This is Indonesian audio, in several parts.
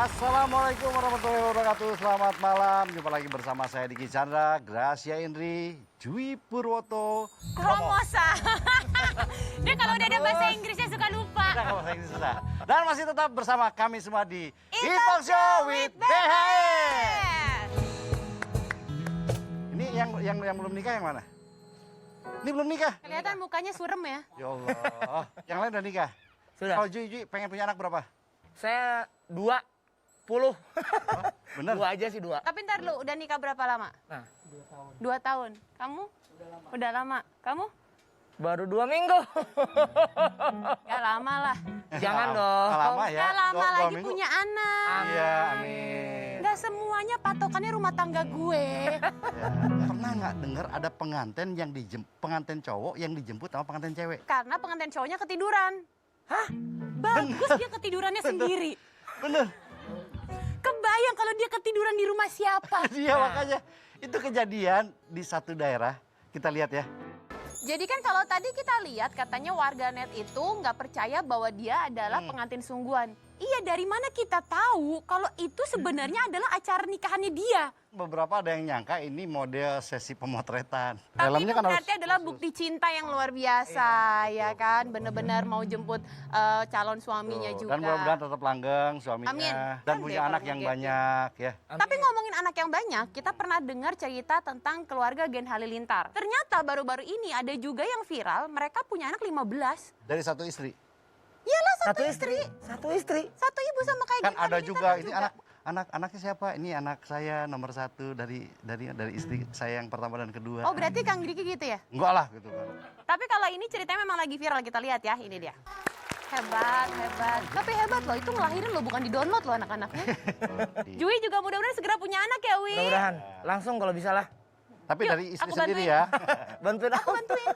Assalamualaikum warahmatullahi wabarakatuh. Selamat malam. Jumpa lagi bersama saya Diki Chandra, Gracia Indri, Dwi Purwoto, Romosa. Dia kalau udah ada bahasa Inggrisnya suka lupa. Udah, bahasa Inggris sudah. Dan masih tetap bersama kami semua di Ipong Show with BHR. BHR. Ini yang belum nikah yang mana? Ini belum nikah? Kelihatan mukanya surem ya. Ya Allah. Yang lain udah nikah? Sudah. Kalau Jui pengen punya anak berapa? Saya 20. Bener? 2 aja sih 2. Tapi ntar lu udah nikah berapa lama? Nah, 2 tahun. Kamu? Udah lama. Kamu? baru 2 minggu. Ya lama lah. Jangan dong. Lama ya? Ya lama Dua lagi minggu. punya anak. Iya, amin. Nggak semuanya patokannya rumah tangga gue. Ya. Pernah nggak dengar ada pengantin cowok yang dijemput sama pengantin cewek? Karena pengantin cowoknya ketiduran. Hah? Bagus dia ketidurannya sendiri. Bener. Kebayang kalau dia ketiduran di rumah siapa? Iya makanya itu kejadian di satu daerah. Kita lihat ya. Jadi kan kalau tadi kita lihat katanya warganet itu nggak percaya bahwa dia adalah pengantin sungguhan. Iya, dari mana kita tahu kalau itu sebenarnya adalah acara nikahannya dia? Beberapa ada yang nyangka ini model sesi pemotretan. Tapi itu kan berarti adalah bukti cinta yang luar biasa, ya kan? Bener-bener mau jemput calon suaminya juga. Dan mudah-mudahan tetap langgeng suaminya. Amin. Dan Kan punya deh anak kalau yang begitu. banyak ya. Tapi ngomongin anak yang banyak, kita pernah dengar cerita tentang keluarga Gen Halilintar. Ternyata baru-baru ini ada juga yang viral, mereka punya anak 15. Dari satu istri. Iyalah Satu istri. Satu ibu sama kayak Kan Gen ada Halilintar juga ini anaknya siapa? Ini anak saya nomor 1 dari istri saya yang pertama dan kedua. Oh, berarti Kang Diki gitu ya? Enggak lah gitu kan. Tapi kalau ini ceritanya memang lagi viral, kita lihat ya, ini dia. Hebat, hebat. Tapi hebat loh, itu ngelahirin loh, bukan di-download loh anak-anaknya. Jui juga mudah-mudahan segera punya anak ya, Wi. Mudah-mudahan. Langsung kalau bisa lah. Tapi Yuk, dari istri aku sendiri bantuin. ya. Bantuin aku. Bantuin.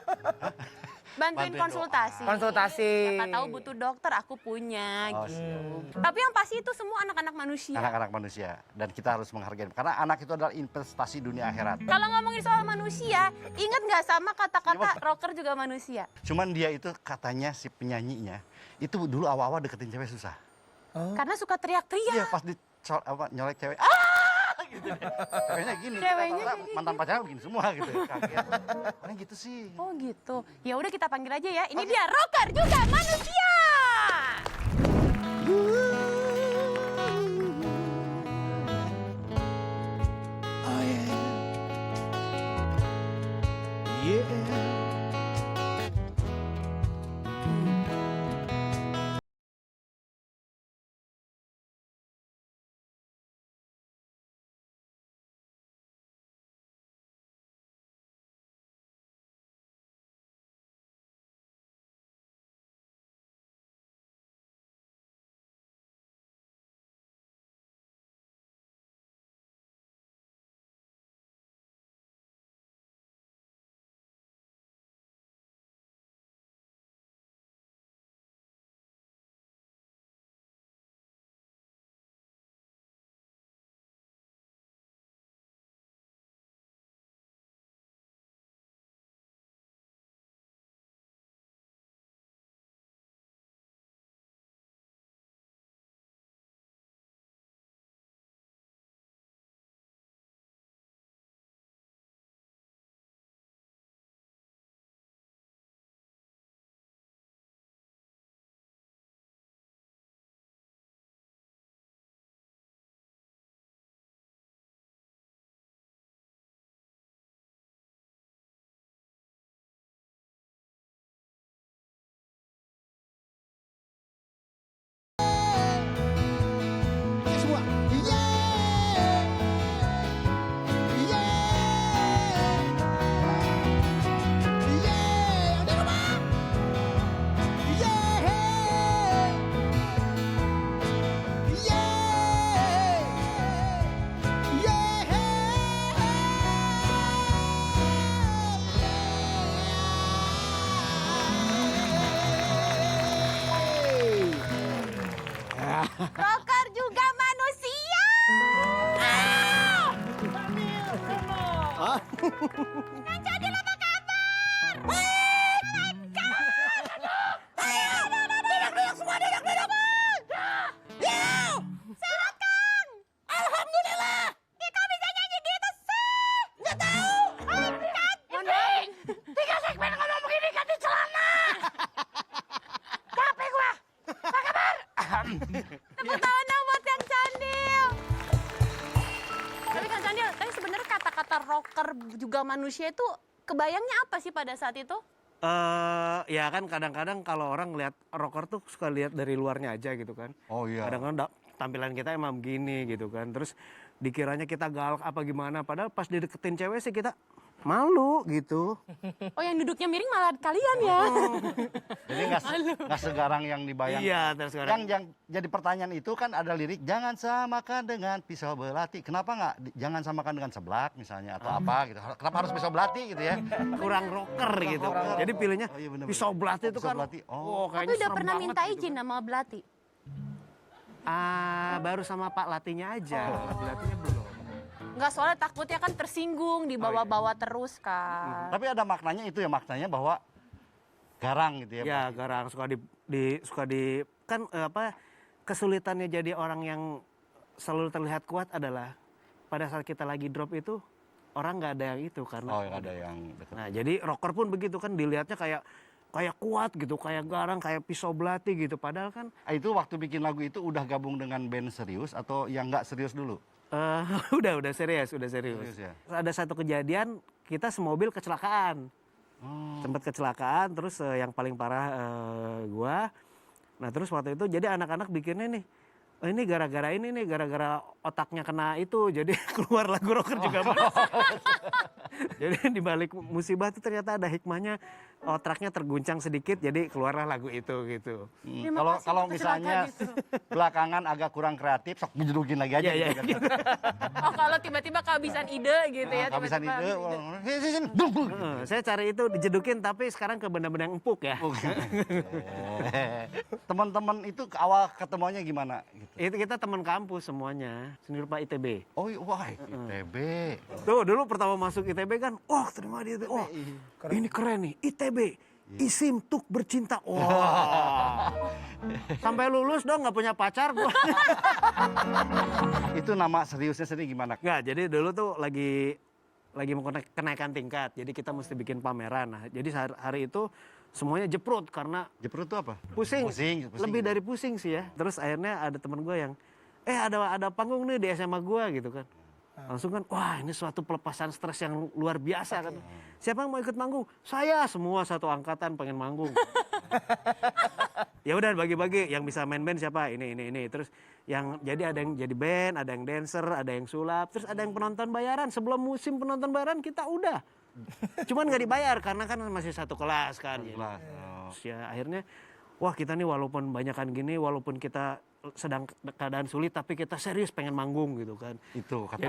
Bantuin Bantuin konsultasi. Konsultasi. Siapa tahu butuh dokter, aku punya Oh, gitu. Tapi yang pasti itu semua anak-anak manusia. Anak-anak manusia. Dan kita harus menghargai. Karena anak itu adalah investasi dunia akhirat. Kalau ngomongin soal manusia, ingat nggak sama kata-kata rocker juga manusia? Cuman dia itu katanya si penyanyinya, itu dulu awal-awal deketin cewek susah. Karena suka teriak-teriak. Iya pas nyolek cewek, gitu deh. Ceweknya gini, Ceweknya rata-rata kayak gini. mantan pacarnya begini semua gitu ya, kaget. Karena gitu sih. Oh gitu. Ya udah kita panggil aja ya. Ini dia rocker juga manusia. Oh yeah. Yeah. Semua. Yeah. Yeah. Yeah. Udah rumah. Yeah. Rocker juga manusia. Kang Cadil apa kabar? Duduk semua, duduk. Sehat Tepuk tangan buat Kang Candil. Tapi Kang Candil, tapi sebenarnya kata-kata rocker juga manusia itu kebayangnya apa sih pada saat itu? Ya kan kadang-kadang kalau orang lihat rocker tuh suka lihat dari luarnya aja gitu kan. Oh iya. Kadang-kadang tampilan kita emang begini gitu kan. Terus dikiranya kita galak apa gimana. Padahal pas dideketin cewek sih kita malu gitu. Oh, yang duduknya miring malah kalian ya? Jadi nggak segarang yang dibayangkan. Iya, terus sekarang. Yang jadi pertanyaan itu kan ada lirik jangan samakan dengan pisau belati. Kenapa nggak jangan samakan dengan seblak misalnya atau apa gitu? Kenapa harus pisau belati gitu ya? Kurang rocker gitu. rocker. Jadi pilihnya Oh, iya bener-bener. pisau belati itu Pisau kan. belati. Oh. Oh, Tapi kayaknya udah serem pernah banget minta gitu izin kan. sama Belati? Baru sama Pak Latinya aja. Belatinya belum. Enggak, soalnya takutnya kan tersinggung, dibawa-bawa terus kan. Tapi ada maknanya itu ya, maknanya bahwa garang gitu ya. Ya, garang suka di kan kesulitannya jadi orang yang selalu terlihat kuat adalah pada saat kita lagi drop itu orang nggak ada yang itu karena. Oh, ada yang betul. Nah, jadi rocker pun begitu kan dilihatnya kayak kuat gitu, kayak garang, kayak pisau belati gitu. Padahal kan Itu waktu bikin lagu itu udah gabung dengan band serius atau yang nggak serius dulu? udah serius. Serius ya? Ada satu kejadian kita semobil kecelakaan. Sempat kecelakaan, terus yang paling parah gua. Nah, terus waktu itu jadi anak-anak bikinnya nih, oh, ini gara-gara otaknya kena itu, jadi keluar lagu rocker juga. Jadi di balik musibah itu ternyata ada hikmahnya, otaknya terguncang sedikit, jadi keluarlah lagu itu gitu. Terima kasih Kalau untuk misalnya kecelakaan itu. belakangan agak kurang kreatif, sok dijedukin lagi aja. Iya, gitu iya. kan. Oh, kalau tiba-tiba kehabisan ide gitu ya. Kehabisan tiba-tiba ide, habis ide. Saya cari itu dijedukin, tapi sekarang ke benda-benda yang empuk ya. Teman-teman itu awal ketemuannya gimana? Gitu. Itu kita teman kampus semuanya, seni rupa ITB. Oh, wah, ITB. Tuh dulu pertama masuk ITB kan, wah terima di ITB, wah ini keren nih, ITB, Isim Tuk Bercinta, wah. Sampai lulus dong nggak punya pacar gua. Itu nama seriusnya sendiri gimana? Nggak, jadi dulu tuh lagi mau kenaikan tingkat, jadi kita mesti bikin pameran. Nah, jadi hari itu semuanya jeprut karena Jeprut itu apa? pusing, Pusing. lebih dari pusing sih ya. Terus akhirnya ada teman gue yang, ada panggung nih di SMA gue gitu kan. Langsung kan, wah ini suatu pelepasan stres yang luar biasa kan. Siapa yang mau ikut manggung? Saya, semua satu angkatan pengen manggung. Ya udah bagi-bagi, yang bisa main band siapa? Ini. Terus yang jadi ada yang jadi band, ada yang dancer, ada yang sulap, terus ada yang penonton bayaran. Sebelum musim penonton bayaran kita udah. Cuman nggak dibayar karena kan masih satu kelas kan. Kelas. Terus ya akhirnya, wah kita nih walaupun banyakan gini, walaupun kita sedang keadaan sulit, tapi kita serius pengen manggung gitu kan. Itu kata.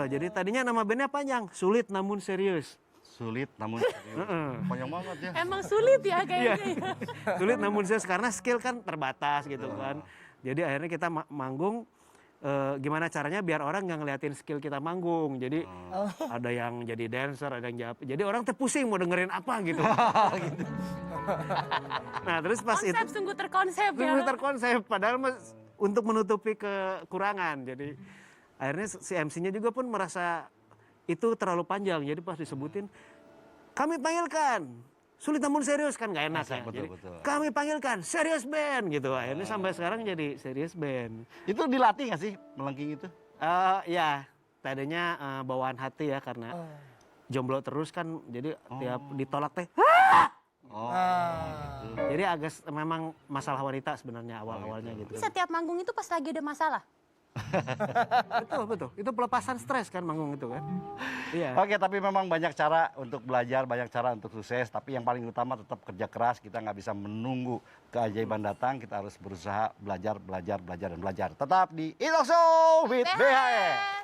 Jadi tadinya nama bandnya panjang, Sulit Namun Serius. Sulit namun serius. Panjang banget ya. Emang sulit ya kayaknya. ya. Sulit namun serius karena skill kan terbatas gitu kan. Jadi akhirnya kita manggung, gimana caranya biar orang nggak ngeliatin skill kita manggung. Jadi ada yang jadi dancer, ada yang jadi orang terpusing mau dengerin apa gitu. Nah terus pas itu Konsep sungguh terkonsep ya. sungguh terkonsep, padahal untuk menutupi kekurangan. Jadi akhirnya si MC-nya juga pun merasa itu terlalu panjang. Jadi pas disebutin, kami panggilkan Sulit Namun Serius, kan nggak enak ya. Betul, Jadi, betul. kami panggilkan Serius Band gitu. Akhirnya sampai sekarang jadi Serius Band. Itu dilatih nggak sih melengking itu? Ya tadinya bawaan hati ya karena jomblo terus kan. Jadi tiap ditolak teh. Oh. Jadi agak memang masalah wanita sebenarnya awal-awalnya gitu. Setiap manggung itu pas lagi ada masalah. Betul. Itu pelepasan stres kan manggung itu kan. Iya. Oke, tapi memang banyak cara untuk belajar, banyak cara untuk sukses. Tapi yang paling utama tetap kerja keras. Kita nggak bisa menunggu keajaiban datang. Kita harus berusaha belajar, dan belajar. Tetap di It Talk Show with BHE.